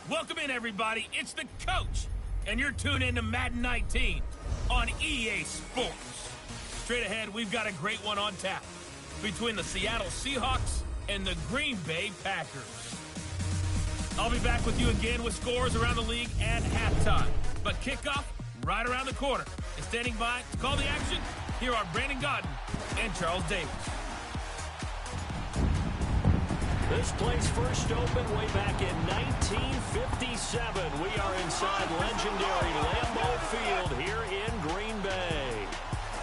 Welcome in, everybody. It's the coach, and you're tuned in to Madden 19 on EA Sports. Straight ahead, we've got a great one on tap between the Seattle Seahawks and the Green Bay Packers. I'll be back with you again with scores around the league at halftime. But kickoff right around the corner. And standing by to call the action, here are Brandon Godden and Charles Davis. This place first opened way back in 1957. We are inside legendary Lambeau Field here in Green Bay.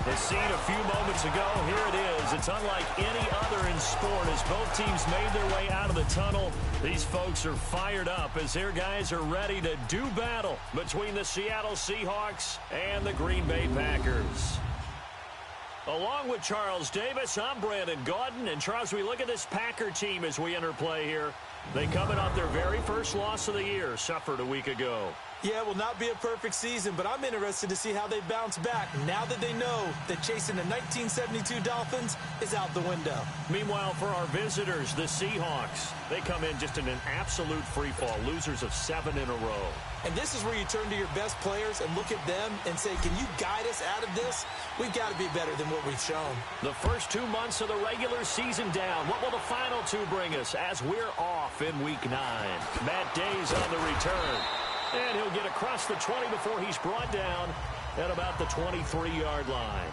The scene a few moments ago, here it is. It's unlike any other in sport as both teams made their way out of the tunnel. These folks are fired up as their guys are ready to do battle between the Seattle Seahawks and the Green Bay Packers. Along with Charles Davis, I'm Brandon Godden. And Charles, we look at this Packer team as we enter play here. They coming off their very first loss of the year, suffered a week ago. Yeah, it will not be a perfect season, but I'm interested to see how they bounce back now that they know that chasing the 1972 Dolphins is out the window. Meanwhile, for our visitors, the Seahawks, they come in just in an absolute freefall, losers of 7 in a row. And this is where you turn to your best players and look at them and say, can you guide us out of this? We've got to be better than what we've shown. The first 2 months of the regular season down. What will the final 2 bring us as we're off in Week 9? Matt Day's on the return. And he'll get across the 20 before he's brought down at about the 23-yard line.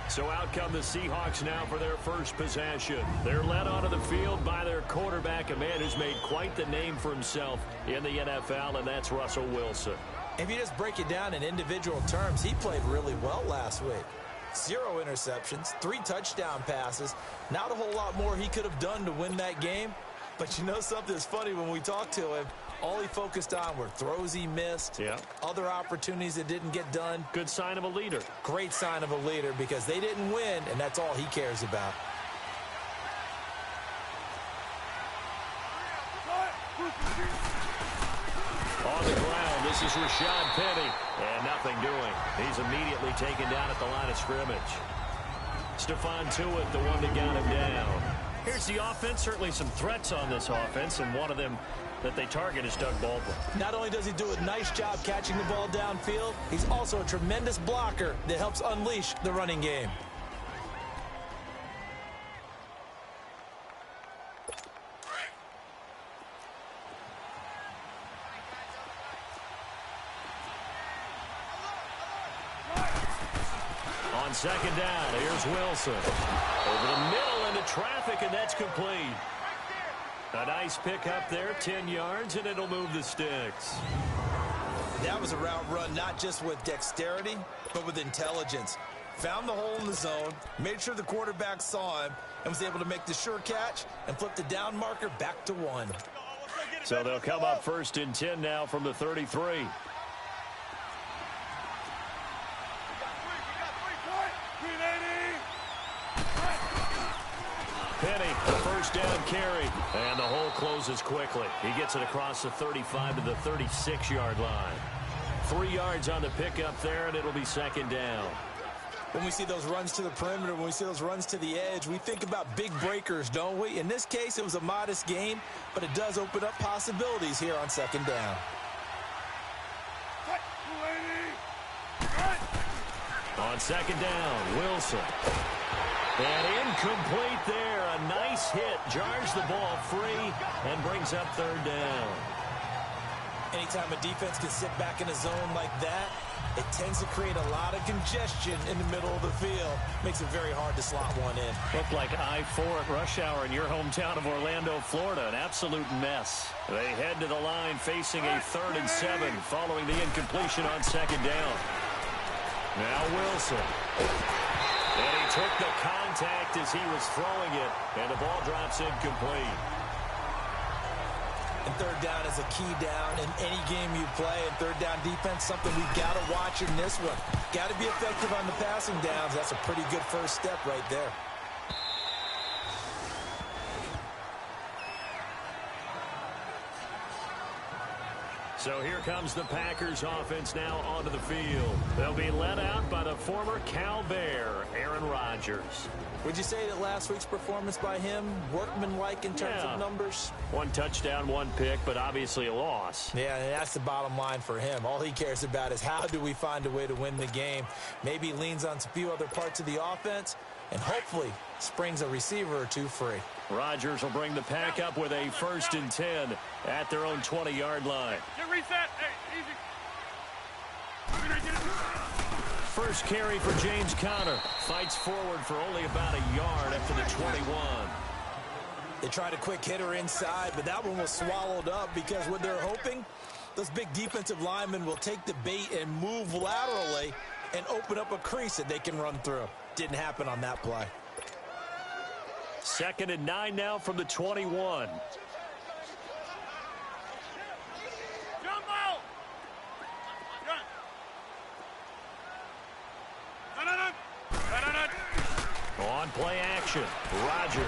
So out come the Seahawks now for their first possession. They're led onto the field by their quarterback, a man who's made quite the name for himself in the NFL, and that's Russell Wilson. If you just break it down in individual terms, he played really well last week. 0 interceptions, 3 touchdown passes. Not a whole lot more he could have done to win that game. But you know something that's funny when we talked to him, all he focused on were throws he missed, other opportunities that didn't get done. Good sign of a leader. Great sign of a leader because they didn't win, and that's all he cares about. On the ground, this is Rashad Penny, and nothing doing. He's immediately taken down at the line of scrimmage. Stephon Tuitt, the one that got him down. Here's the offense. Certainly some threats on this offense, and one of them that they target is Doug Baldwin. Not only does he do a nice job catching the ball downfield, he's also a tremendous blocker that helps unleash the running game. On second down, here's Wilson. Over the middle into traffic, and that's complete. A nice pick up there, 10 yards, and it'll move the sticks. That was a route run not just with dexterity, but with intelligence. Found the hole in the zone, made sure the quarterback saw him, and was able to make the sure catch and flip the down marker back to 1. So they'll come up first and 10 now from the 33. Penny, first down carry, and the hole closes quickly. He gets it across the 35 to the 36-yard line. 3 yards on the pickup there, and it'll be second down. When we see those runs to the perimeter, when we see those runs to the edge, we think about big breakers, don't we? In this case, it was a modest gain, but it does open up possibilities here on second down. On second down, Wilson. And incomplete there. A nice hit. Jars the ball free and brings up third down. Anytime a defense can sit back in a zone like that, it tends to create a lot of congestion in the middle of the field. Makes it very hard to slot one in. Looked like I-4 at rush hour in your hometown of Orlando, Florida. An absolute mess. They head to the line facing a 3rd and 7 following the incompletion on second down. Now Wilson. And he took the contact as he was throwing it, and the ball drops incomplete. And third down is a key down in any game you play. And third down defense, something we've got to watch in this one. Got to be effective on the passing downs. That's a pretty good first step right there. So here comes the Packers offense now onto the field. They'll be led out by the former Cal Bear, Aaron Rodgers. Would you say that last week's performance by him, workmanlike in terms of numbers? 1 touchdown, 1 pick, but obviously a loss. Yeah, and that's the bottom line for him. All he cares about is how do we find a way to win the game. Maybe leans on a few other parts of the offense, and hopefully springs a receiver or two free. Rodgers will bring the pack up with a 1st and 10 at their own 20-yard line. Get reset. Hey, easy. First carry for James Conner. Fights forward for only about a yard after the 21. They tried a quick hitter inside, but that one was swallowed up because what they're hoping, those big defensive linemen will take the bait and move laterally and open up a crease that they can run through. Didn't happen on that play. 2nd and 9 now from the 21. On play action, Rodgers.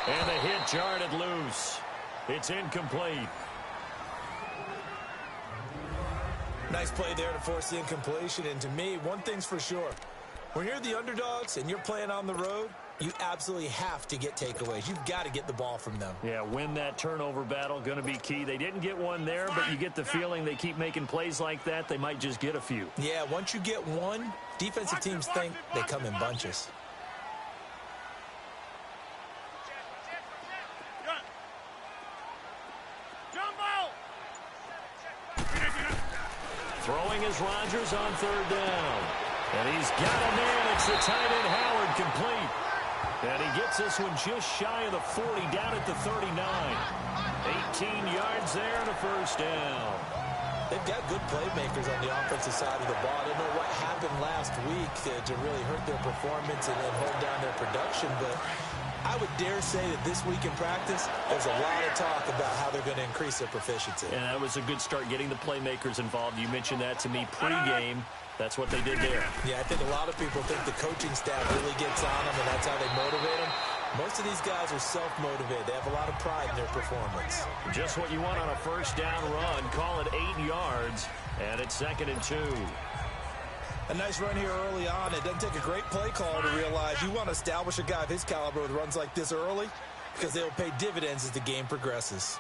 And the hit jarred loose. It's incomplete. Nice play there to force the incompletion. And to me, one thing's for sure. When you're the underdogs and you're playing on the road, you absolutely have to get takeaways. You've got to get the ball from them. Yeah, win that turnover battle, going to be key. They didn't get one there, but you get the feeling they keep making plays like that, they might just get a few. Yeah, once you get one, defensive teams think they come in bunches. Throwing is Rodgers on 3rd down. And he's got a man. It's the tight end Howard complete. And he gets this one just shy of the 40 down at the 39. 18 yards there and a 1st down. They've got good playmakers on the offensive side of the ball. I don't know what happened last week to really hurt their performance and then hold down their production, but I would dare say that this week in practice, there's a lot of talk about how they're going to increase their proficiency. And that was a good start getting the playmakers involved. You mentioned that to me pregame. That's what they did there. Yeah, I think a lot of people think the coaching staff really gets on them, and that's how they motivate them. Most of these guys are self-motivated. They have a lot of pride in their performance. Just what you want on a 1st down run. Call it 8 yards, and it's 2nd and 2. A nice run here early on. It doesn't take a great play call to realize you want to establish a guy of his caliber with runs like this early because they'll pay dividends as the game progresses.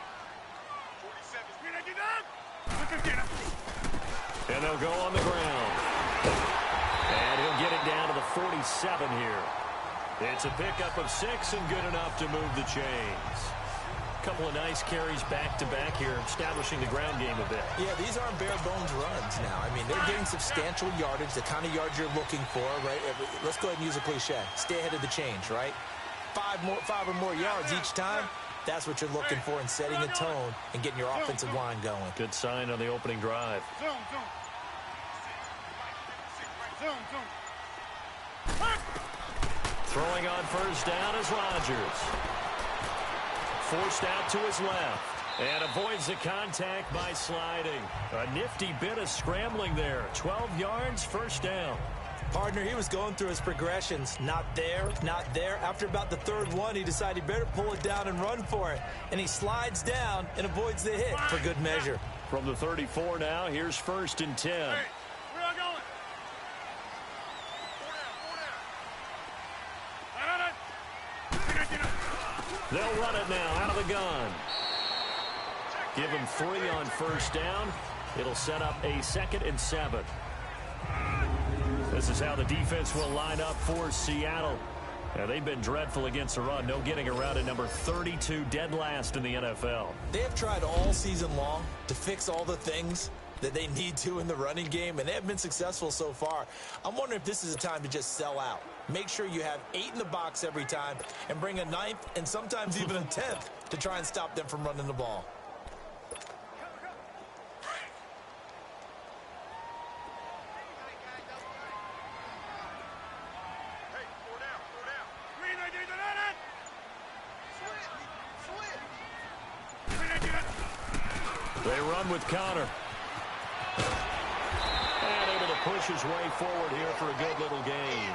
And they'll go on the ground. And he'll get it down to the 47 here. It's a pickup of 6 and good enough to move the chains. Couple of nice carries back-to-back here, establishing the ground game a bit. Yeah, these aren't bare-bones runs now. I mean, they're getting substantial yardage, the kind of yards you're looking for, right? Let's go ahead and use a cliche. Stay ahead of the change, right? 5 or more yards each time. That's what you're looking for in setting a tone and getting your offensive line going. Good sign on the opening drive. Throwing on 1st down is Rodgers. Forced out to his left. And avoids the contact by sliding. A nifty bit of scrambling there. 12 yards, 1st down. Partner, he was going through his progressions. Not there, not there. After about the 3rd one, he decided he better pull it down and run for it. And he slides down and avoids the hit for good measure. From the 34 now, here's 1st and 10. Hey, where are going? They'll run it now out of the gun. Give him 3 on 1st down. It'll set up a 2nd and 7. This is how the defense will line up for Seattle. Now, they've been dreadful against the run. No getting around at number 32, dead last in the NFL. They have tried all season long to fix all the things that they need to in the running game, and they have been successful so far. I'm wondering if this is a time to just sell out. Make sure you have 8 in the box every time and bring a 9th and sometimes even a 10th to try and stop them from running the ball. They run with Conner. And able to push his way forward here for a good little gain.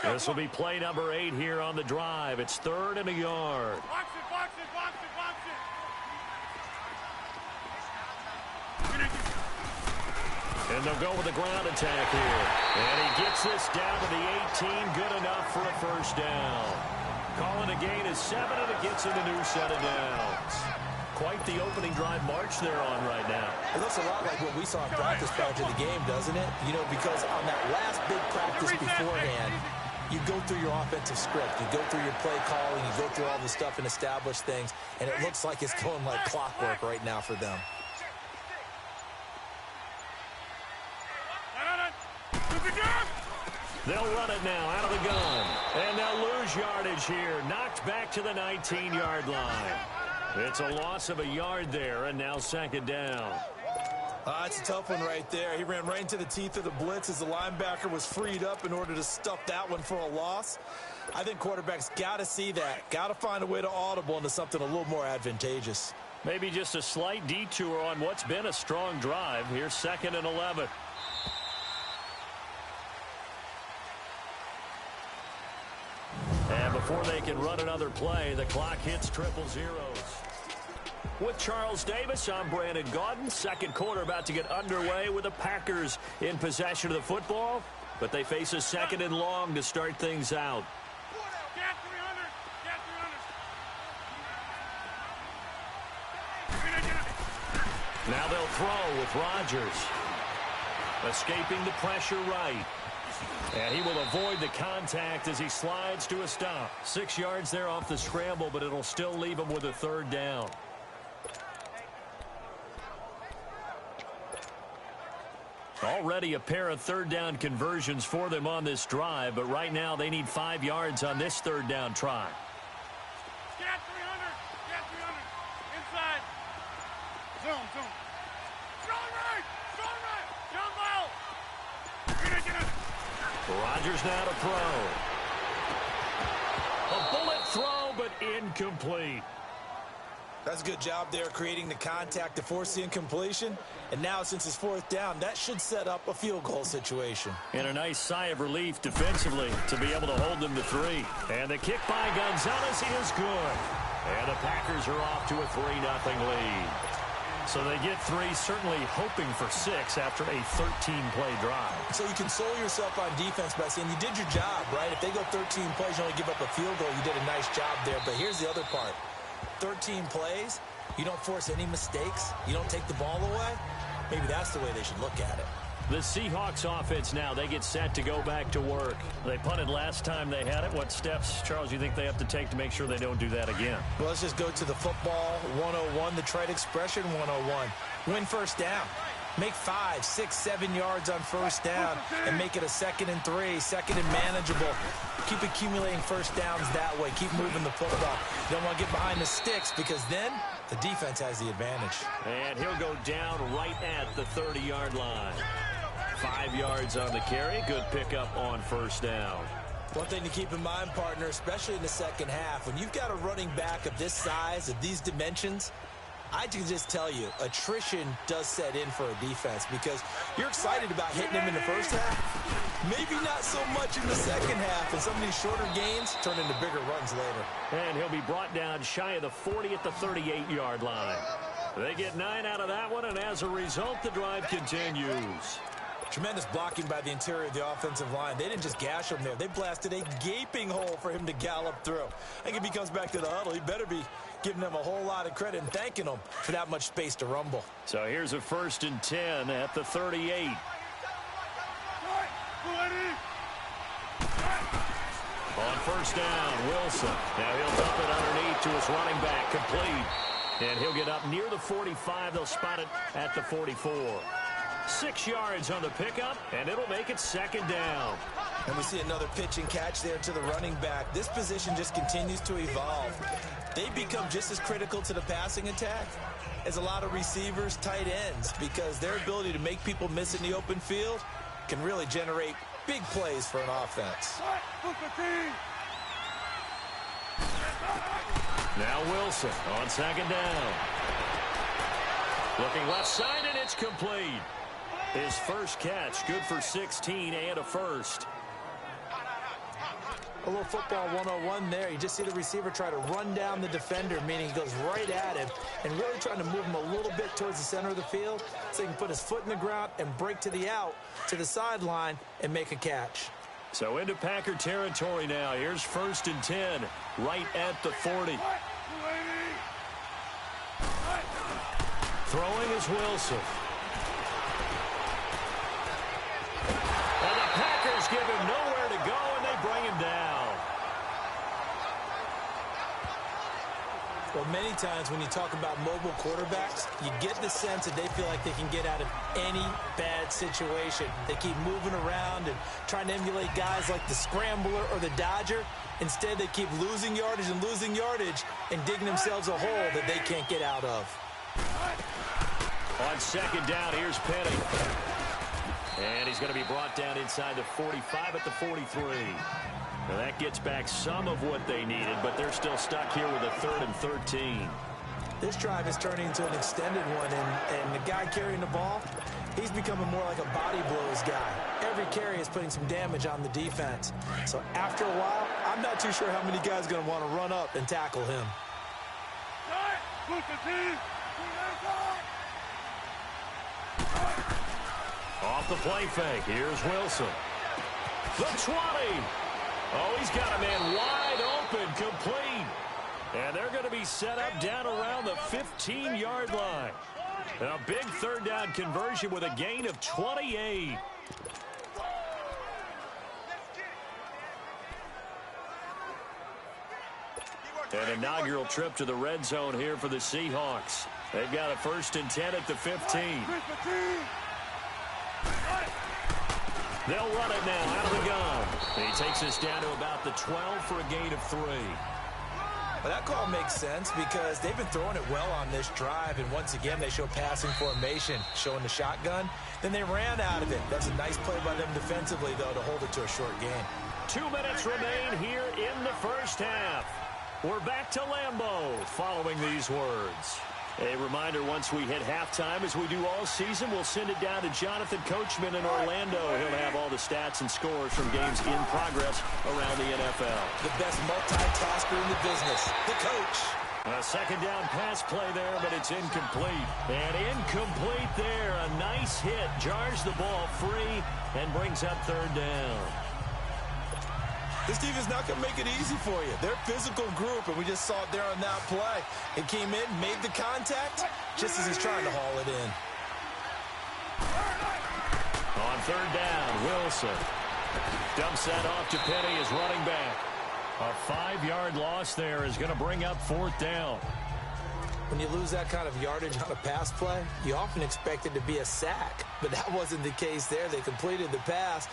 This will be play number 8 here on the drive. It's 3rd and a yard. Box it, box it, box it, box it. And they'll go with a ground attack here. And he gets this down to the 18. Good enough for a first down. Calling a gain is 7, and it gets him a new set of downs. Quite the opening drive march they're on right now. It looks a lot like what we saw in practice prior to the game, doesn't it? You know, because on that last big practice beforehand, you go through your offensive script. You go through your play calling. You go through all the stuff and establish things. And it looks like it's going like clockwork right now for them. They'll run it now out of the gun. And they'll lose yardage here. Knocked back to the 19-yard line. It's a loss of a yard there, and now 2nd down. It's a tough one right there. He ran right into the teeth of the blitz as the linebacker was freed up in order to stuff that one for a loss. I think quarterbacks got to see that. Got to find a way to audible into something a little more advantageous. Maybe just a slight detour on what's been a strong drive. Here's 2nd and 11. And before they can run another play, the clock hits 000. With Charles Davis, I'm Brandon Gaudin. 2nd quarter about to get underway with the Packers in possession of the football. But they face a 2nd and long to start things out. Now they'll throw with Rodgers. Escaping the pressure right. And he will avoid the contact as he slides to a stop. 6 yards there off the scramble, but it'll still leave him with a 3rd down. Already a pair of 3rd down conversions for them on this drive, but right now they need 5 yards on this 3rd down try. Scat 300. Scat 300. Inside. Zone, zone. Strong right. Strong right. Jump out. Rodgers now to throw. A bullet throw, but incomplete. That's a good job there creating the contact to force the incompletion. And now since it's 4th down, that should set up a field goal situation. And a nice sigh of relief defensively to be able to hold them to 3. And the kick by Gonzalez is good. And the Packers are off to a 3-0 lead. So they get 3, certainly hoping for 6 after a 13-play drive. So you console yourself on defense by saying you did your job, right? If they go 13 plays, you only give up a field goal, you did a nice job there. But here's the other part. 13 plays, you don't force any mistakes, you don't take the ball away. Maybe that's the way they should look at it. The Seahawks offense now, they get set to go back to work. They punted last time they had it. What steps, Charles, you think they have to take to make sure they don't do that again? Well, let's just go to the football 101, the trade expression 101. Win 1st down. Make 5, 6, 7 yards on 1st down and make it a 2nd and 3, 2nd and manageable. Keep accumulating 1st downs that way. Keep moving the football. You don't want to get behind the sticks because then the defense has the advantage. And he'll go down right at the 30-yard line. 5 yards on the carry. Good pickup on 1st down. One thing to keep in mind, partner, especially in the 2nd half, when you've got a running back of this size, of these dimensions, I can just tell you, attrition does set in for a defense because you're excited about hitting him in the 1st half. Maybe not so much in the 2nd half, and some of these shorter gains turn into bigger runs later. And he'll be brought down shy of the 40 at the 38-yard line. They get 9 out of that one, and as a result, the drive continues. Tremendous blocking by the interior of the offensive line. They didn't just gash him there. They blasted a gaping hole for him to gallop through. I think if he comes back to the huddle, he better be giving them a whole lot of credit and thanking them for that much space to rumble. So here's a 1st and 10 at the 38. On 1st down, Wilson. Now he'll dump it underneath to his running back, complete. And he'll get up near the 45. They'll spot it at the 44. 6 yards on the pickup, and it'll make it 2nd down. And we see another pitch and catch there to the running back. This position just continues to evolve. They become just as critical to the passing attack as a lot of receivers, tight ends, because their ability to make people miss in the open field can really generate big plays for an offense. Now Wilson on 2nd down. Looking left side, and it's complete. His first catch, good for 16 and a 1st. A little football 101 there. You just see the receiver try to run down the defender, meaning he goes right at him and really trying to move him a little bit towards the center of the field so he can put his foot in the ground and break to the out, to the sideline, and make a catch. So into Packer territory now. Here's 1st and 10, right at the 40. Throwing is Wilson. And the Packers give him nowhere to go, and they bring him down. Well, many times when you talk about mobile quarterbacks, you get the sense that they feel like they can get out of any bad situation. They keep moving around and trying to emulate guys like the Scrambler or the Dodger. Instead, they keep losing yardage and digging themselves a hole that they can't get out of. On 2nd down, here's Penny. And he's going to be brought down inside the 45 at the 43. Now that gets back some of what they needed, but they're still stuck here with a 3rd and 13. This drive is turning into an extended one, and the guy carrying the ball, he's becoming more like a body blows guy. Every carry is putting some damage on the defense. So after a while, I'm not too sure how many guys are going to want to run up and tackle him. Off the play fake, here's Wilson. The 20. Oh, he's got a man wide open, complete. And they're going to be set up down around the 15-yard line. A big 3rd down conversion with a gain of 28. An inaugural trip to the red zone here for the Seahawks. They've got a 1st and 10 at the 15. They'll run it now out of the gun. He takes us down to about the 12 for a gain of 3. Well, that call makes sense because they've been throwing it well on this drive, and once again they show passing formation, showing the shotgun. Then they ran out of it. That's a nice play by them defensively, though, to hold it to a short gain. 2 minutes remain here in the 1st half. We're back to Lambeau following these words. A reminder, once we hit halftime, as we do all season, we'll send it down to Jonathan Coachman in Orlando. He'll have all the stats and scores from games in progress around the NFL. The best multitasker in the business, the coach. A 2nd down pass play there, but it's incomplete. And incomplete there. A nice hit. Jars the ball free and brings up 3rd down. This team is not going to make it easy for you. They're a physical group, and we just saw it there on that play. It came in, made the contact, just as he's trying to haul it in. On 3rd down, Wilson dumps that off to Penny as running back. A 5-yard loss there is going to bring up 4th down. When you lose that kind of yardage on a pass play, you often expect it to be a sack, but that wasn't the case there. They completed the pass.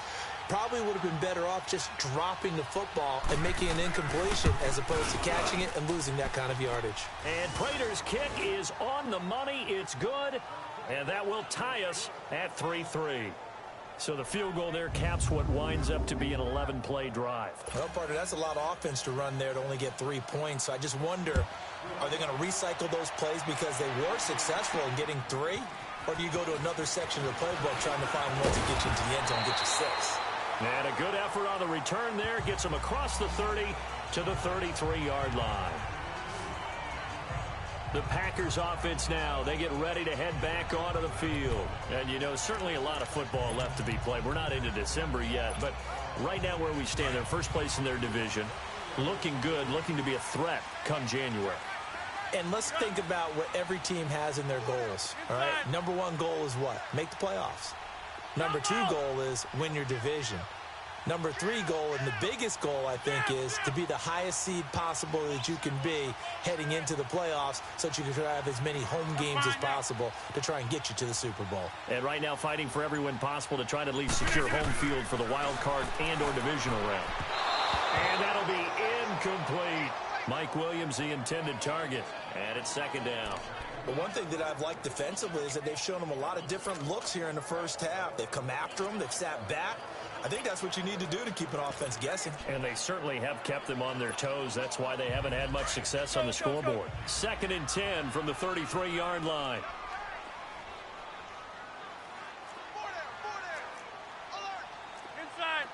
Probably would have been better off just dropping the football and making an incompletion as opposed to catching it and losing that kind of yardage. And Prater's kick is on the money. It's good, and that will tie us at 3-3. So the field goal there caps what winds up to be an 11-play drive. Well, partner, that's a lot of offense to run there to only get 3 points. So I just wonder, are they going to recycle those plays because they were successful in getting 3? Or do you go to another section of the playbook trying to find ones that get you into the end zone and get you 6? And a good effort on the return there. Gets them across the 30 to the 33-yard line. The Packers offense now, they get ready to head back onto the field. And, you know, certainly a lot of football left to be played. We're not into December yet, but right now where we stand, they're first place in their division. Looking good, looking to be a threat come January. And let's think about what every team has in their goals, all right? Number 1 goal is what? Make the playoffs. Number 2 goal is win your division. Number 3 goal, and the biggest goal, I think, is to be the highest seed possible that you can be heading into the playoffs so that you can have as many home games as possible to try and get you to the Super Bowl. And right now fighting for every win possible to try to at least secure home field for the wild card and or divisional round. And that'll be incomplete. Mike Williams, the intended target. And it's 2nd down. But one thing that I've liked defensively is that they've shown them a lot of different looks here in the first half. They've come after them. They've sat back. I think that's what you need to do to keep an offense guessing. And they certainly have kept them on their toes. That's why they haven't had much success on the scoreboard. 2nd and 10 from the 33-yard line. Inside.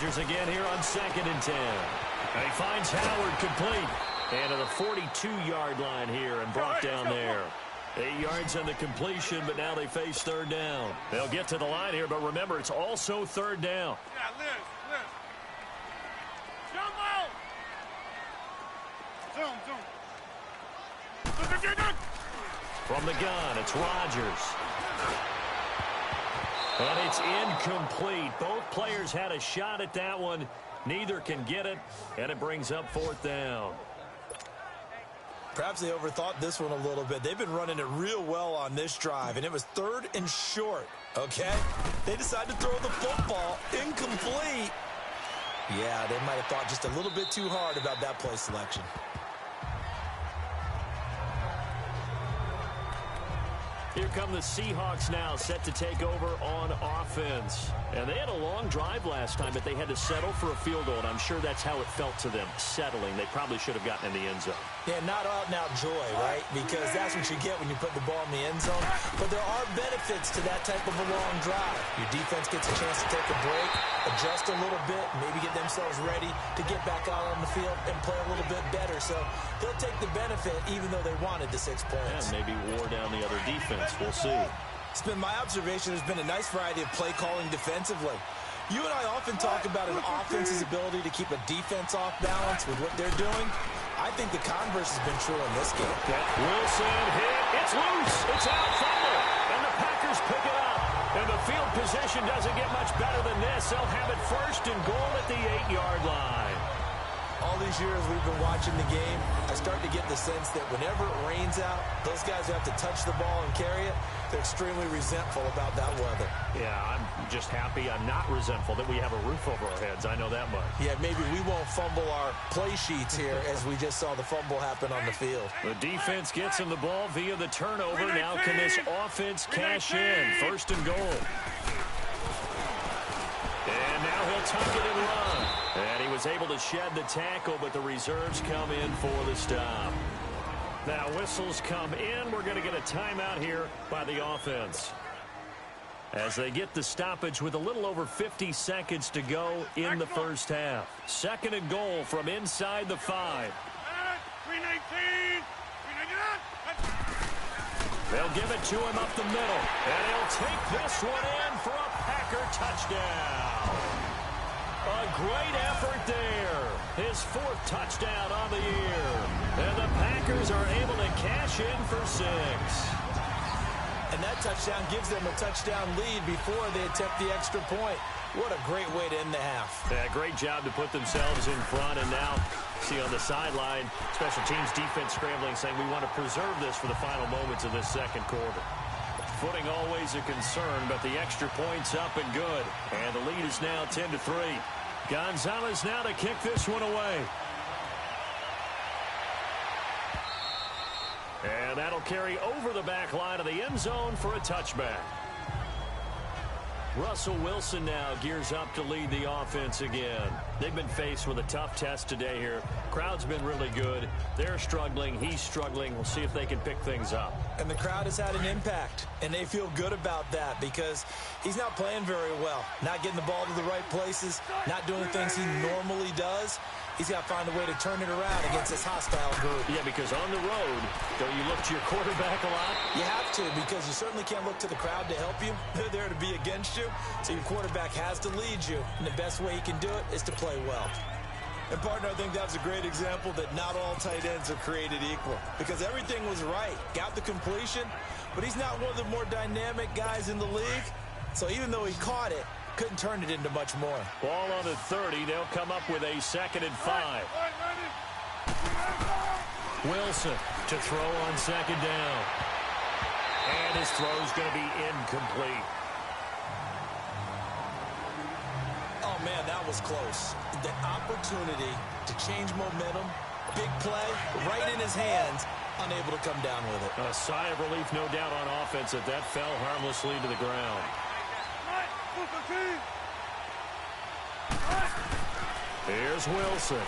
Rodgers again here on 2nd and 10. And he finds Howard complete. And to the 42-yard line here and brought down there. 8 yards on the completion, but now they face 3rd down. They'll get to the line here, but remember, it's also 3rd down. Yeah, Liz. Jump out. Zoom. From the gun, it's Rodgers. And it's incomplete. Both players had a shot at that one. Neither can get it, and it brings up 4th down. Perhaps they overthought this one a little bit. They've been running it real well on this drive, and it was 3rd and short, okay? They decided to throw the football incomplete. Yeah, they might have thought just a little bit too hard about that play selection. Here come the Seahawks now, set to take over on offense. And they had a long drive last time, but they had to settle for a field goal, and I'm sure that's how it felt to them, settling. They probably should have gotten in the end zone. Yeah, not out-and-out joy, right? Because that's what you get when you put the ball in the end zone. But there are benefits to that type of a long drive. Your defense gets a chance to take a break, adjust a little bit, maybe get themselves ready to get back out on the field and play a little bit better. So they'll take the benefit even though they wanted the 6 points. And maybe wore down the other defense. We'll see. It's been my observation there's been a nice variety of play calling defensively. You and I often talk about an offense's ability to keep a defense off balance with what they're doing. I think the converse has been true in this game. Wilson hit. It's loose. It's out. Fumble. And the Packers pick it up. And the field position doesn't get much better than this. They'll have it 1st and goal at the 8-yard line. All these years we've been watching the game, I start to get the sense that whenever it rains out, those guys who have to touch the ball and carry it, they're extremely resentful about that weather. Yeah, I'm just happy I'm not resentful that we have a roof over our heads. I know that much. Yeah, maybe we won't fumble our play sheets here as we just saw the fumble happen on the field. The defense gets him the ball via the turnover. Now can this offense cash in? 1st and goal. And now he'll tuck it and run. And he was able to shed the tackle, but the reserves come in for the stop. Now whistles come in. We're going to get a timeout here by the offense. As they get the stoppage with a little over 50 seconds to go in the 1st half. 2nd and goal from inside the 5. They'll give it to him up the middle. And he'll take this one in for a Packer touchdown. A great effort there. His 4th touchdown on the year. And the Packers are able to cash in for 6. And that touchdown gives them a touchdown lead before they attempt the extra point. What a great way to end the half. Yeah, great job to put themselves in front. And now, see on the sideline, special teams defense scrambling, saying we want to preserve this for the final moments of this 2nd quarter. Footing always a concern, but the extra point's up and good. And the lead is now 10-3. Gonzalez now to kick this one away. And that'll carry over the back line of the end zone for a touchback. Russell Wilson now gears up to lead the offense again. They've been faced with a tough test today here. Crowd's been really good. They're struggling. He's struggling. We'll see if they can pick things up. And the crowd has had an impact, and they feel good about that because he's not playing very well. Not getting the ball to the right places, not doing things he normally does. He's got to find a way to turn it around against this hostile group. Yeah, because on the road, don't you look to your quarterback a lot? You have to, because you certainly can't look to the crowd to help you. They're there to be against you, so your quarterback has to lead you. And the best way he can do it is to play well. And, partner, I think that was a great example that not all tight ends are created equal. Because everything was right. Got the completion, but he's not one of the more dynamic guys in the league. So even though he caught it, couldn't turn it into much more. Ball on the 30. They'll come up with a 2nd and 5. Wilson to throw on 2nd down. And his throw's going to be incomplete. Oh, man, that was close. The opportunity to change momentum, big play, right in his hands, unable to come down with it. A sigh of relief, no doubt, on offense that fell harmlessly to the ground. Here's Wilson.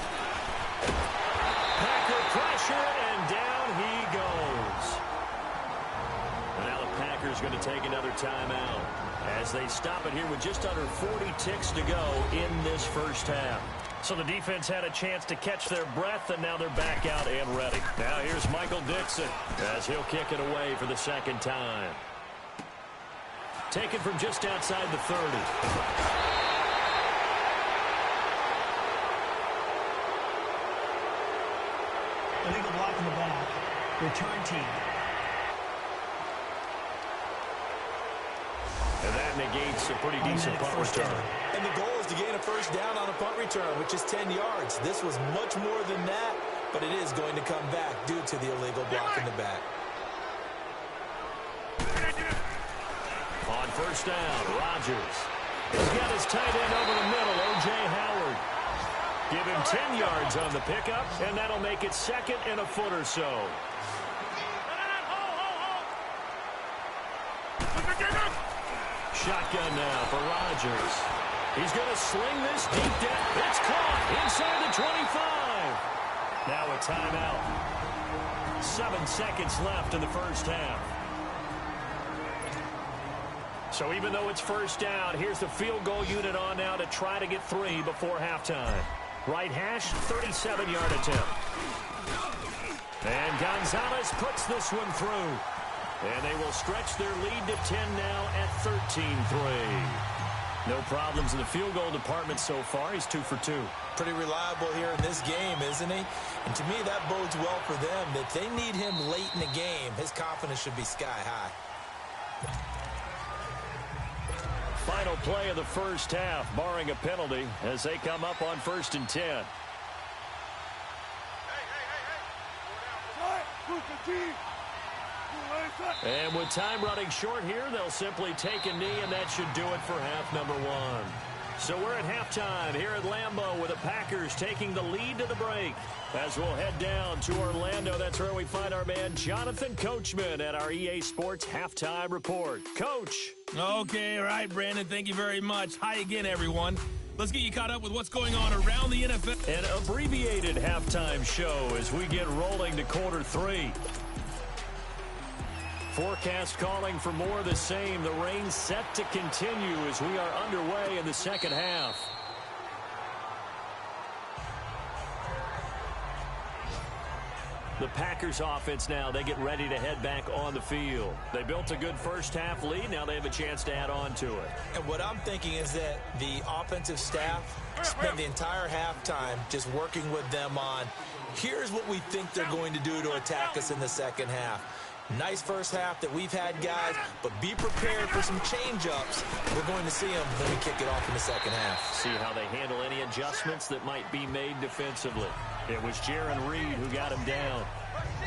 Packer pressure, and down he goes. And now the Packers going to take another timeout as they stop it here with just under 40 ticks to go in this first half. So the defense had a chance to catch their breath, and now they're back out and ready. Now here's Michael Dixon as he'll kick it away for the second time. Taken from just outside the 30. Illegal block in the back. Return team. And that negates a pretty decent punt return. And the goal is to gain a first down on a punt return, which is 10 yards. This was much more than that, but it is going to come back due to the illegal block in the back. On first down, Rodgers. He's got his tight end over the middle, O.J. Howard. Give him 10 yards on the pickup, and that'll make it second and a foot or so. Shotgun now for Rodgers. He's going to sling this deep down. It's caught inside the 25. Now a timeout. 7 seconds left in the first half. So even though it's first down, here's the field goal unit on now to try to get 3 before halftime. Right hash, 37-yard attempt. And Gonzalez puts this one through. And they will stretch their lead to 10 now at 13-3. No problems in the field goal department so far. He's 2 for 2. Pretty reliable here in this game, isn't he? And to me, that bodes well for them. If they need him late in the game, his confidence should be sky high. Final play of the first half, barring a penalty, as they come up on 1st and 10. And with time running short here, they'll simply take a knee, and that should do it for half number 1. So we're at halftime here at Lambeau with the Packers taking the lead to the break. As we'll head down to Orlando, that's where we find our man Jonathan Coachman at our EA Sports Halftime Report. Coach. Okay, all right, Brandon, thank you very much. Hi again, everyone. Let's get you caught up with what's going on around the NFL. An abbreviated halftime show as we get rolling to quarter 3. Forecast calling for more of the same. The rain set to continue as we are underway in the second half. The Packers offense now, they get ready to head back on the field. They built a good first half lead. Now they have a chance to add on to it. And what I'm thinking is that the offensive staff spent the entire halftime just working with them on, here's what we think they're going to do to attack us in the second half. Nice first half that we've had, guys, but be prepared for some change-ups. We're going to see them when we kick it off in the second half. See how they handle any adjustments that might be made defensively. It was Jaron Reed who got him down.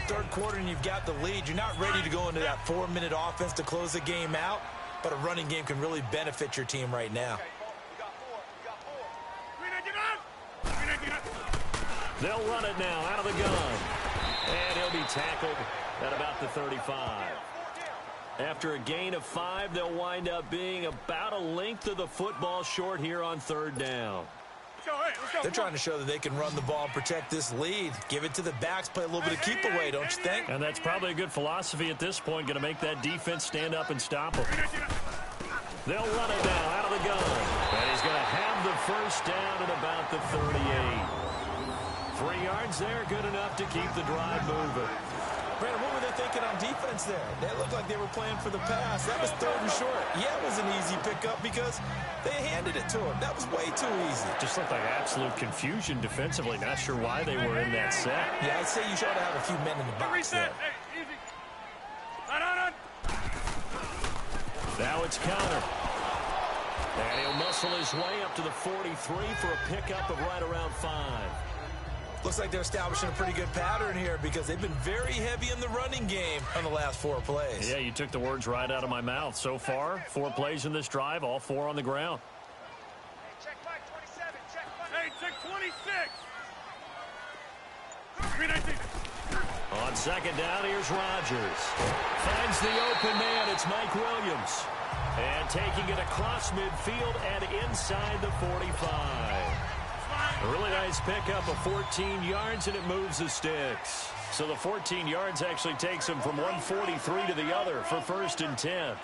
Third quarter and you've got the lead. You're not ready to go into that 4-minute offense to close the game out, but a running game can really benefit your team right now. They'll run it now out of the gun. And he'll be tackled at about the 35. After a gain of 5, they'll wind up being about a length of the football short here on 3rd down. They're trying to show that they can run the ball and protect this lead. Give it to the backs, play a little bit of keep away, don't you think? And that's probably a good philosophy at this point, going to make that defense stand up and stop them. They'll run it now out of the gun. And he's going to have the first down at about the 38. 3 yards there, good enough to keep the drive moving. Brandon, what were they thinking on defense there? They looked like they were playing for the pass. That was 3rd and short. Yeah, it was an easy pickup because they handed it to him. That was way too easy. Just looked like absolute confusion defensively. Not sure why they were in that set. Yeah, I'd say you should have a few men in the box there. Now it's counter. And he'll muscle his way up to the 43 for a pickup of right around 5. Looks like they're establishing a pretty good pattern here because they've been very heavy in the running game on the last 4 plays. Yeah, you took the words right out of my mouth. So far, 4 plays in this drive, all 4 on the ground. Hey, check 527. Check 5. Hey, check 26. 319. On 2nd down, here's Rodgers. Finds the open man. It's Mike Williams. And taking it across midfield and inside the 45. A really nice pickup of 14 yards, and it moves the sticks. So the 14 yards actually takes him from 143 to the other for 1st and 10.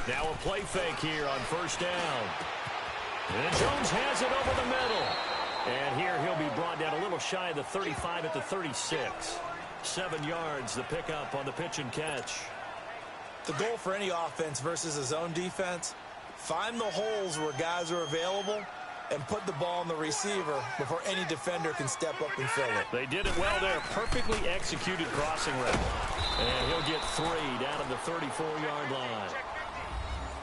Now a play fake here on 1st down. And Jones has it over the middle. And here he'll be brought down a little shy of the 35 at the 36. 7 yards, the pickup on the pitch and catch. The goal for any offense versus a zone defense, find the holes where guys are available and put the ball on the receiver before any defender can step up and fill it. They did it well there. Perfectly executed crossing route. And he'll get 3 down at the 34-yard line.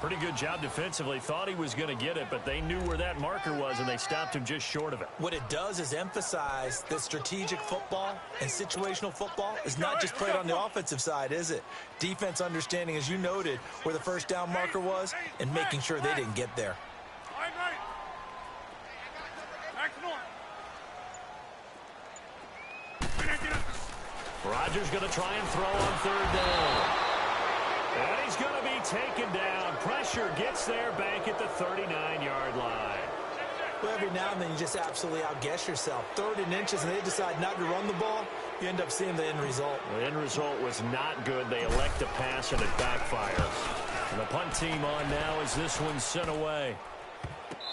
Pretty good job defensively. Thought he was going to get it, but they knew where that marker was, and they stopped him just short of it. What it does is emphasize that strategic football and situational football is not just played on the offensive side, is it? Defense understanding, as you noted, where the 1st down marker was and making sure they didn't get there. Rodgers going to try and throw on 3rd down. And he's going to be taken down. Pressure gets there back at the 39-yard line. Well, every now and then you just absolutely outguess yourself. 3rd and inches, and they decide not to run the ball. You end up seeing the end result. The end result was not good. They elect to pass, and it backfires. And the punt team on now as this one's sent away.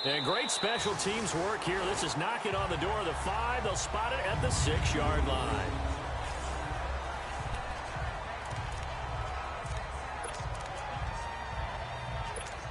And great special teams work here. This is knocking on the door of the 5. They'll spot it at the 6-yard line.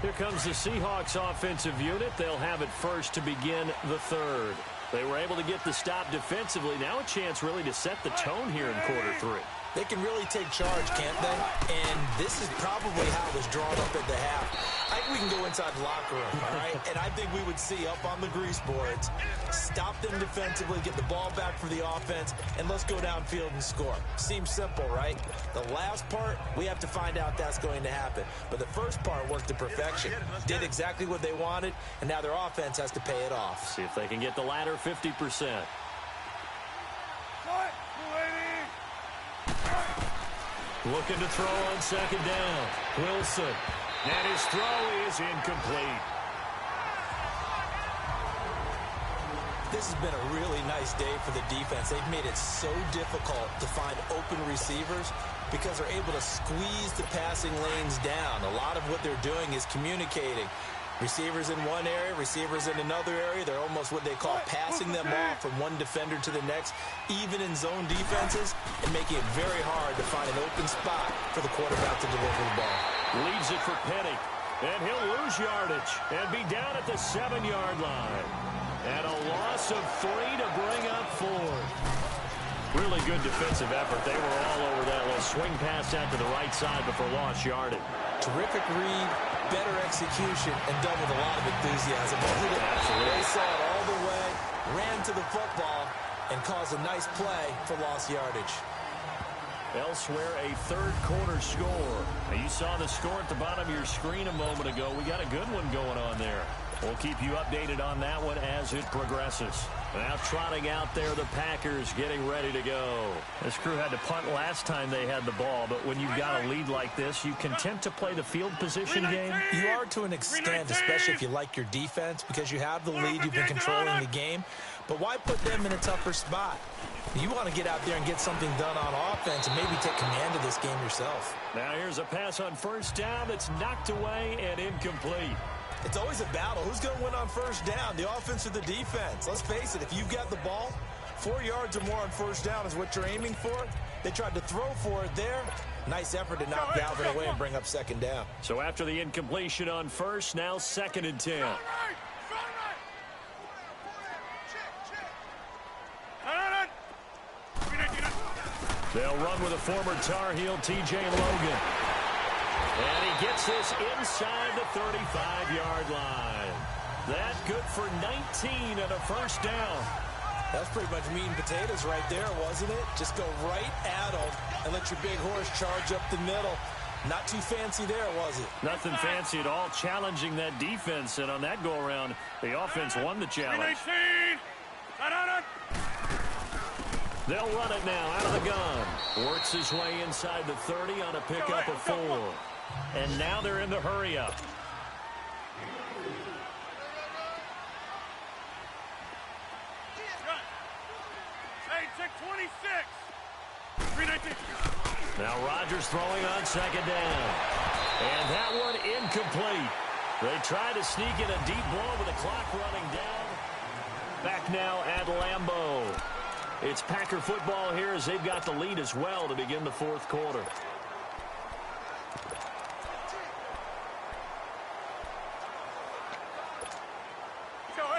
Here comes the Seahawks offensive unit. They'll have it first to begin the 3rd. They were able to get the stop defensively. Now a chance really to set the tone here in quarter 3. They can really take charge, can't they? And this is probably how it was drawn up at the half. I think we can go inside the locker room, all right? And I think we would see up on the grease boards, stop them defensively, get the ball back for the offense, and let's go downfield and score. Seems simple, right? The last part, we have to find out that's going to happen. But the first part worked to perfection. Did exactly what they wanted, and now their offense has to pay it off. See if they can get the latter 50%. Looking to throw on 2nd down. Wilson. And his throw is incomplete. This has been a really nice day for the defense. They've made it so difficult to find open receivers because they're able to squeeze the passing lanes down. A lot of what they're doing is communicating. Receivers in one area, receivers in another area. They're almost what they call passing them off from one defender to the next, even in zone defenses, and making it very hard to find an open spot for the quarterback to deliver the ball. Leaves it for Penny, and he'll lose yardage and be down at the 7-yard line. And a loss of 3 to bring up 4. Really good defensive effort. They were all over that little swing pass out to the right side before lost yardage. Terrific read, better execution, and done with a lot of enthusiasm. They saw it all the way, ran to the football, and caused a nice play for lost yardage. Elsewhere, a 3rd quarter score. Now, you saw the score at the bottom of your screen a moment ago. We got a good one going on there. We'll keep you updated on that one as it progresses. Now trotting out there, the Packers getting ready to go. This crew had to punt last time they had the ball, but when you've got a lead like this, you content to play the field position game? You are to an extent, especially if you like your defense, because you have the lead, you've been controlling the game. But why put them in a tougher spot? You want to get out there and get something done on offense and maybe take command of this game yourself. Now here's a pass on 1st down that's knocked away and incomplete. It's always a battle. Who's going to win on 1st down, the offense or the defense? Let's face it, if you've got the ball, 4 yards or more on 1st down is what you're aiming for. They tried to throw for it there. Nice effort to knock Galvin away and bring up 2nd down. So after the incompletion on 1st, now 2nd and 10. They'll run with a former Tar Heel, T.J. Logan. And he gets this inside the 35-yard line. That good for 19 and a 1st down. That's pretty much meat and potatoes right there, wasn't it? Just go right at them and let your big horse charge up the middle. Not too fancy there, was it? Nothing fancy at all, challenging that defense. And on that go-around, the offense won the challenge. They'll run it now out of the gun. Works his way inside the 30 on a pickup of 4. And now they're in the hurry-up. Hey, check 26. 319. Now Rodgers throwing on second down. And that one incomplete. They try to sneak in a deep blow with the clock running down. Back now at Lambeau. It's Packer football here as they've got the lead as well to begin the fourth quarter.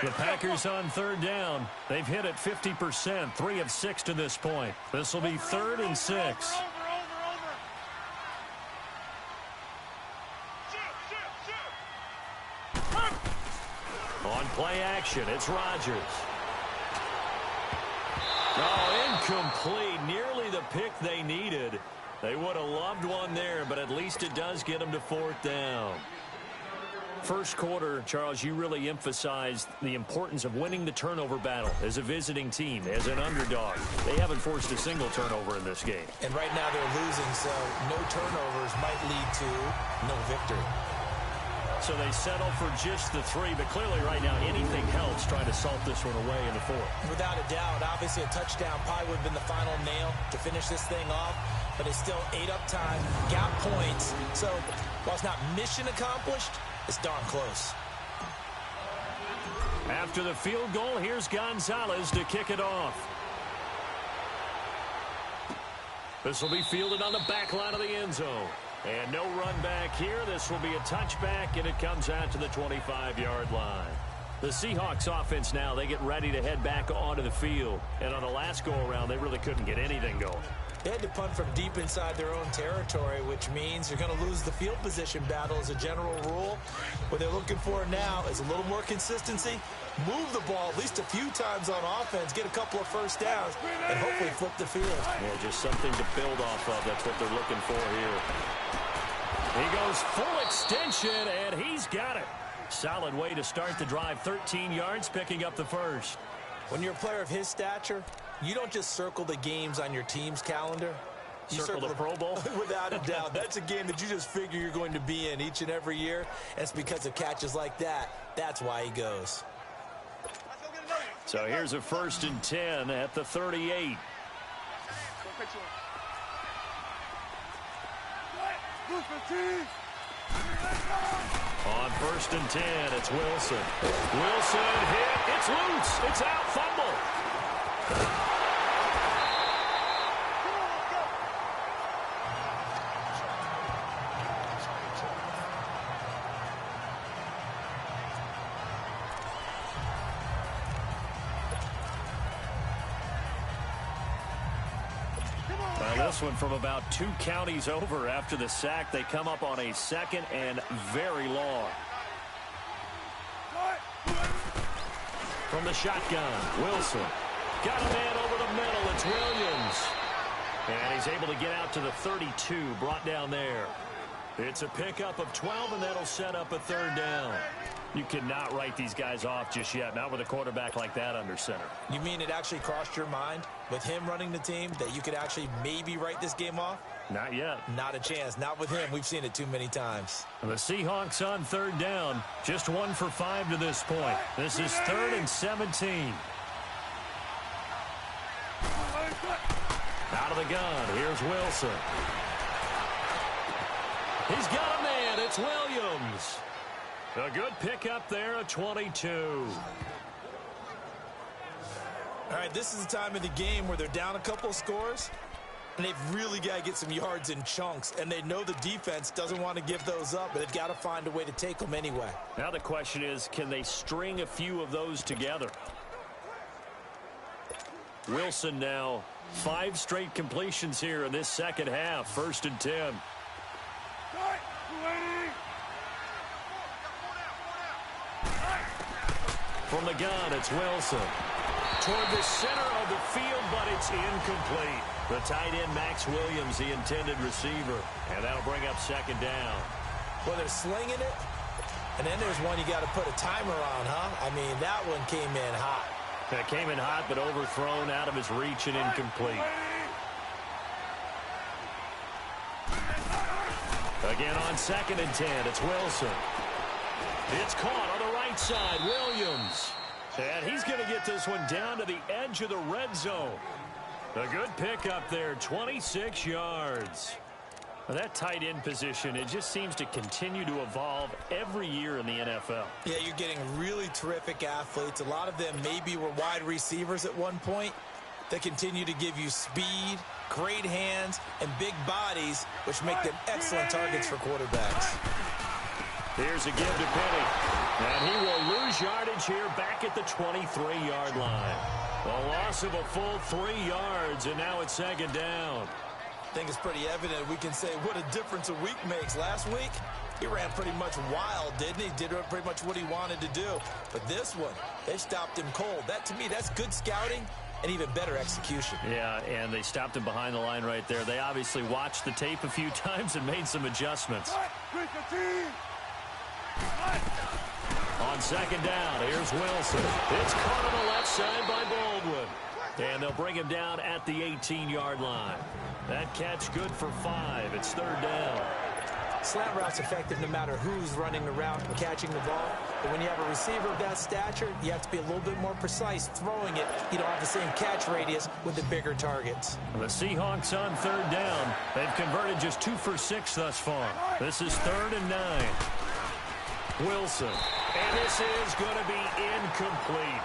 The Packers on third down. They've hit it 50%, 3 of 6 to this point. This will be 3rd and 6. On play action, it's Rodgers. Oh, incomplete. Nearly the pick they needed. They would have loved one there, but at least it does get them to 4th down. First quarter, Charles, you really emphasized the importance of winning the turnover battle as a visiting team, as an underdog. They haven't forced a single turnover in this game. And right now they're losing, so no turnovers might lead to no victory. So they settle for just the 3, but clearly right now anything helps trying to salt this one away in the 4th. Without a doubt, obviously a touchdown probably would have been the final nail to finish this thing off, but it's still ate up time, got points. So while it's not mission accomplished, it's darn close. After the field goal, here's Gonzalez to kick it off. This will be fielded on the back line of the end zone. And no run back here. This will be a touchback, and it comes out to the 25-yard line. The Seahawks offense now, they get ready to head back onto the field. And on the last go-around, they really couldn't get anything going. They had to punt from deep inside their own territory, which means you're going to lose the field position battle as a general rule. What they're looking for now is a little more consistency, move the ball at least a few times on offense, get a couple of first downs, and hopefully flip the field. Yeah, just something to build off of. That's what they're looking for here. He goes full extension, and he's got it. Solid way to start the drive. 13 yards, picking up the first. When you're a player of his stature, you don't just circle the games on your team's calendar. You circle the Pro Bowl? Without a doubt. That's a game that you just figure you're going to be in each and every year. And it's because of catches like that. That's why he goes. So here's a 1st and 10 at the 38. On 1st and 10, it's Wilson. Wilson hit. It's loose. It's out. Fumble. This one from about 2 counties over after the sack. They come up on a 2nd and very long. From the shotgun, Wilson. Got a man over the middle. It's Williams. And he's able to get out to the 32, brought down there. It's a pickup of 12, and that'll set up a 3rd down. You cannot write these guys off just yet, not with a quarterback like that under center. You mean it actually crossed your mind with him running the team that you could actually maybe write this game off? Not yet. Not a chance. Not with him. We've seen it too many times. The Seahawks on 3rd down. Just 1 for 5 to this point. This is 3rd and 17. Out of the gun. Here's Wilson. He's got a man. It's Williams. A good pickup there at 22. All right, this is the time of the game where they're down a couple of scores, and they've really got to get some yards in chunks, and they know the defense doesn't want to give those up, but they've got to find a way to take them anyway. Now the question is, can they string a few of those together? Wilson now, 5 straight completions here in this second half. 1st and 10. From the gun, it's Wilson. Toward the center of the field, but it's incomplete. The tight end, Max Williams, the intended receiver. And that'll bring up 2nd down. Well, they're slinging it, and then there's one you got to put a timer on, huh? I mean, that one came in hot. That came in hot, but overthrown, out of his reach and incomplete. Again on 2nd and 10, it's Wilson. It's caught on the right side, Williams. And he's going to get this one down to the edge of the red zone. A good pickup there, 26 yards. Now that tight end position, it just seems to continue to evolve every year in the NFL. Yeah, you're getting really terrific athletes. A lot of them maybe were wide receivers at one point. They continue to give you speed, great hands, and big bodies, which make them excellent targets for quarterbacks. Here's a give to Penny. And he will lose yardage here back at the 23-yard line. A loss of a full 3 yards, and now it's 2nd down. I think it's pretty evident. We can say what a difference a week makes. Last week, he ran pretty much wild, didn't he? Did pretty much what he wanted to do. But this one, they stopped him cold. That, to me, that's good scouting and even better execution. Yeah, and they stopped him behind the line right there. They obviously watched the tape a few times and made some adjustments. On 2nd down, here's Wilson. It's caught on the left side by Baldwin. And they'll bring him down at the 18-yard line. That catch good for 5. It's 3rd down. Slant route's effective no matter who's running the route and catching the ball. But when you have a receiver of that stature, you have to be a little bit more precise throwing it. You don't have the same catch radius with the bigger targets. The Seahawks on 3rd down. They've converted just 2 for 6 thus far. This is 3rd and 9. Wilson. And this is going to be incomplete.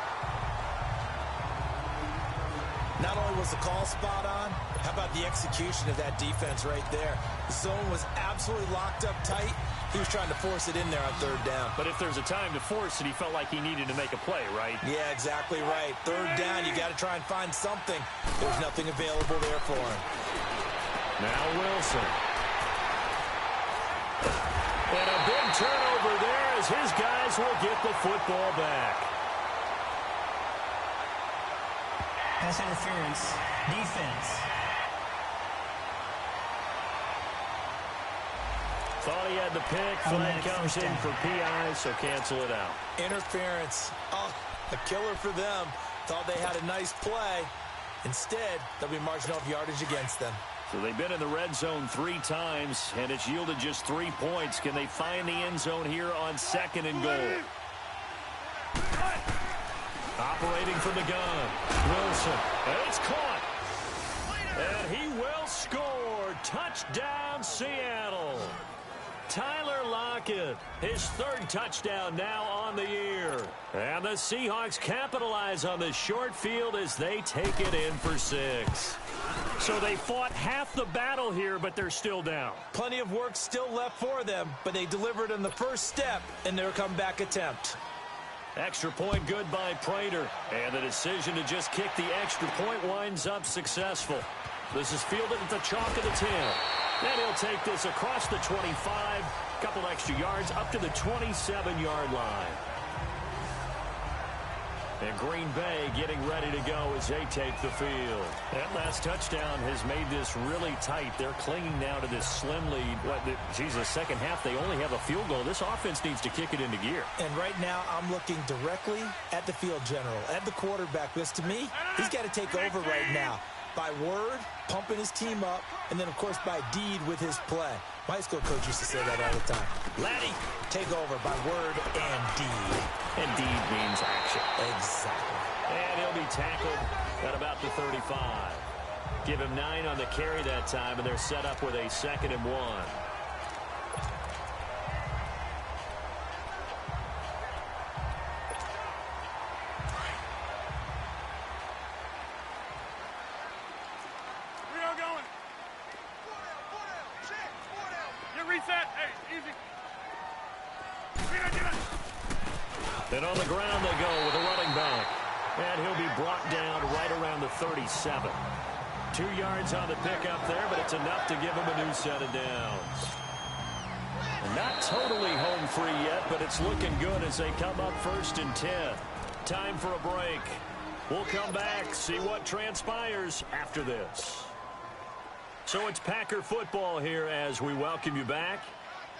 Not only was the call spot on, how about the execution of that defense right there? The zone was absolutely locked up tight. He was trying to force it in there on 3rd down. But if there's a time to force it, he felt like he needed to make a play, right? Yeah, exactly right. 3rd down, you got to try and find something. There's nothing available there for him. Now Wilson. And a big turnover there as his guys will get the football back. Pass interference. Defense. Thought he had the pick. Flag comes in for PI, so cancel it out. Interference. Oh, a killer for them. Thought they had a nice play. Instead, they'll be marching off yardage against them. So they've been in the red zone 3 times, and it's yielded just 3 points. Can they find the end zone here on 2nd and goal? Operating from the gun. Wilson. And it's caught. And he will score. Touchdown, Seattle. Tyler Lockett, his 3rd touchdown now on the year. And the Seahawks capitalize on the short field as they take it in for 6. So they fought half the battle here, but they're still down. Plenty of work still left for them, but they delivered in the first step in their comeback attempt. Extra point good by Prater. And the decision to just kick the extra point winds up successful. This is fielded at the chalk of the 10. And he'll take this across the 25, couple extra yards up to the 27-yard line. And Green Bay getting ready to go as they take the field. That last touchdown has made this really tight. They're clinging now to this slim lead. The second half, they only have a field goal. This offense needs to kick it into gear. And right now, I'm looking directly at the field general, at the quarterback. Because to me, he's got to take over right now. By word, pumping his team up, and then, of course, by deed with his play. My high school coach used to say that all the time. Laddie, take over by word and deed. And deed means action. Exactly. And he'll be tackled at about the 35. Give him 9 on the carry that time, and they're set up with a 2nd and 1. And on the ground they go with a running back. And he'll be brought down right around the 37. 2 yards on the pickup there, but it's enough to give him a new set of downs. And not totally home free yet, but it's looking good as they come up 1st and 10. Time for a break. We'll come back, see what transpires after this. So it's Packer football here as we welcome you back.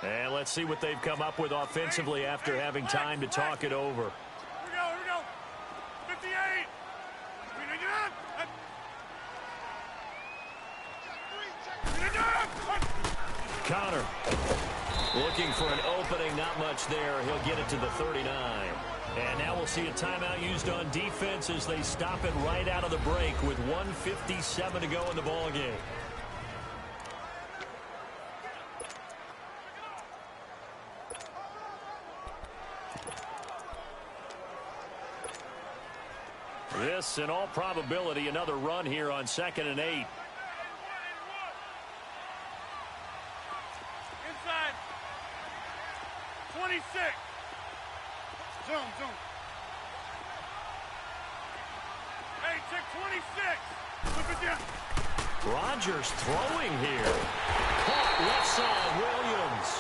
And let's see what they've come up with offensively after having time to talk it over. Here we go. 58. for an opening. Not much there. He'll get it to the 39. And now we'll see a timeout used on defense as they stop it right out of the break with 1:57 to go in the ballgame. This, in all probability, another run here on 2nd and 8. Inside. 26. Zoom. Hey, check 26. Look at that. Rodgers throwing here. Caught left side, Williams.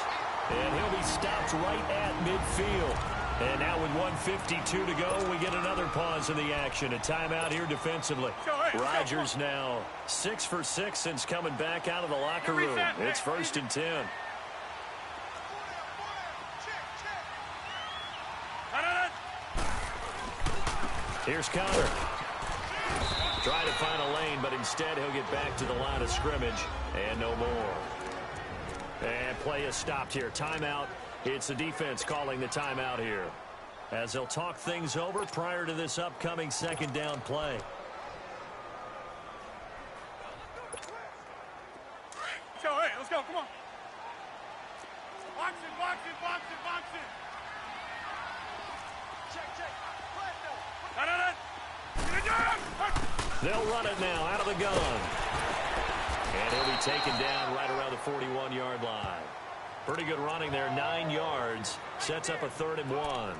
And he'll be stopped right at midfield. And now with 1:52 to go, we get another pause in the action. A timeout here defensively. Rodgers now 6 for 6 since coming back out of the locker room. It's 1st and 10. Here's Connor. Try to find a lane, but instead he'll get back to the line of scrimmage. And no more. And play is stopped here. Timeout. It's the defense calling the timeout here, as they'll talk things over prior to this upcoming 2nd down play. Hey, let's go. Come on. Box it. Check. They'll run it now out of the gun. And he'll be taken down right around the 41-yard line. Pretty good running there, 9 yards. Sets up a 3rd and 1.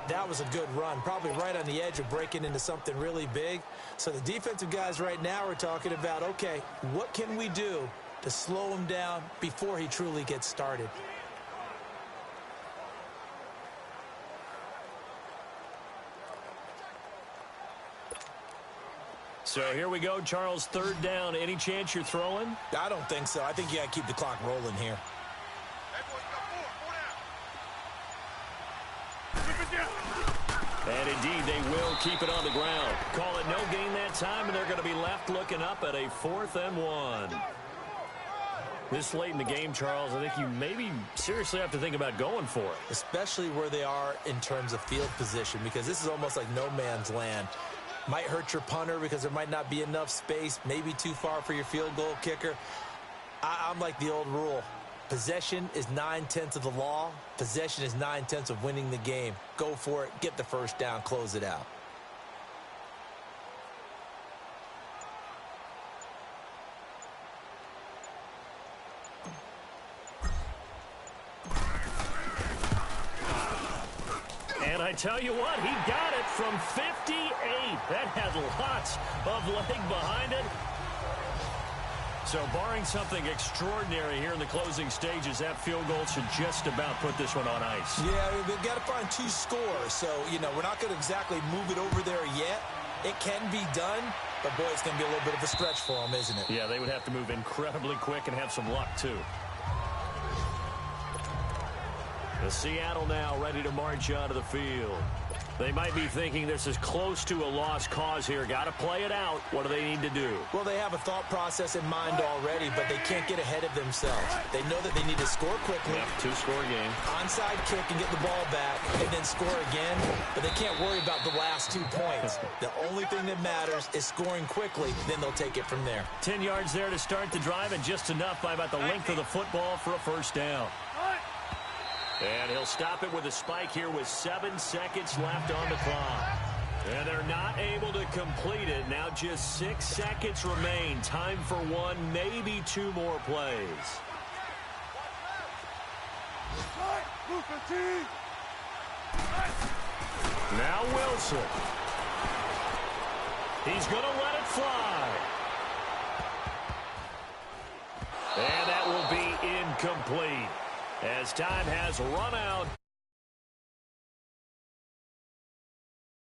That was a good run, probably right on the edge of breaking into something really big. So the defensive guys right now are talking about, okay, what can we do to slow him down before he truly gets started? So here we go, Charles, 3rd down. Any chance you're throwing? I don't think so. I think you got to keep the clock rolling here. And indeed, they will keep it on the ground. Call it no gain that time, and they're going to be left looking up at a 4th and 1. This late in the game, Charles, I think you maybe seriously have to think about going for it. Especially where they are in terms of field position, because this is almost like no man's land. Might hurt your punter because there might not be enough space, maybe too far for your field goal kicker. I'm like the old rule. Possession is 9/10 of the law. Possession is 9/10 of winning the game. Go for it. Get the 1st down. Close it out. And I tell you what, he got it from 58. That had lots of leg behind it. So barring something extraordinary here in the closing stages, that field goal should just about put this one on ice. Yeah, they've got to find 2 scores. So, we're not going to exactly move it over there yet. It can be done, but, boy, it's going to be a little bit of a stretch for them, isn't it? Yeah, they would have to move incredibly quick and have some luck, too. The Seattle now ready to march onto the field. They might be thinking this is close to a lost cause here. Got to play it out. What do they need to do? Well, they have a thought process in mind already, but they can't get ahead of themselves. They know that they need to score quickly. Yep, 2-score game. Onside kick and get the ball back, and then score again. But they can't worry about the last 2 points. The only thing that matters is scoring quickly. Then they'll take it from there. 10 yards there to start the drive, and just enough by about the length of the football for a 1st down. And he'll stop it with a spike here with 7 seconds left on the clock. And they're not able to complete it. Now just 6 seconds remain. Time for 1, maybe 2 more plays. Now Wilson. He's going to let it fly. And that will be incomplete, as time has run out.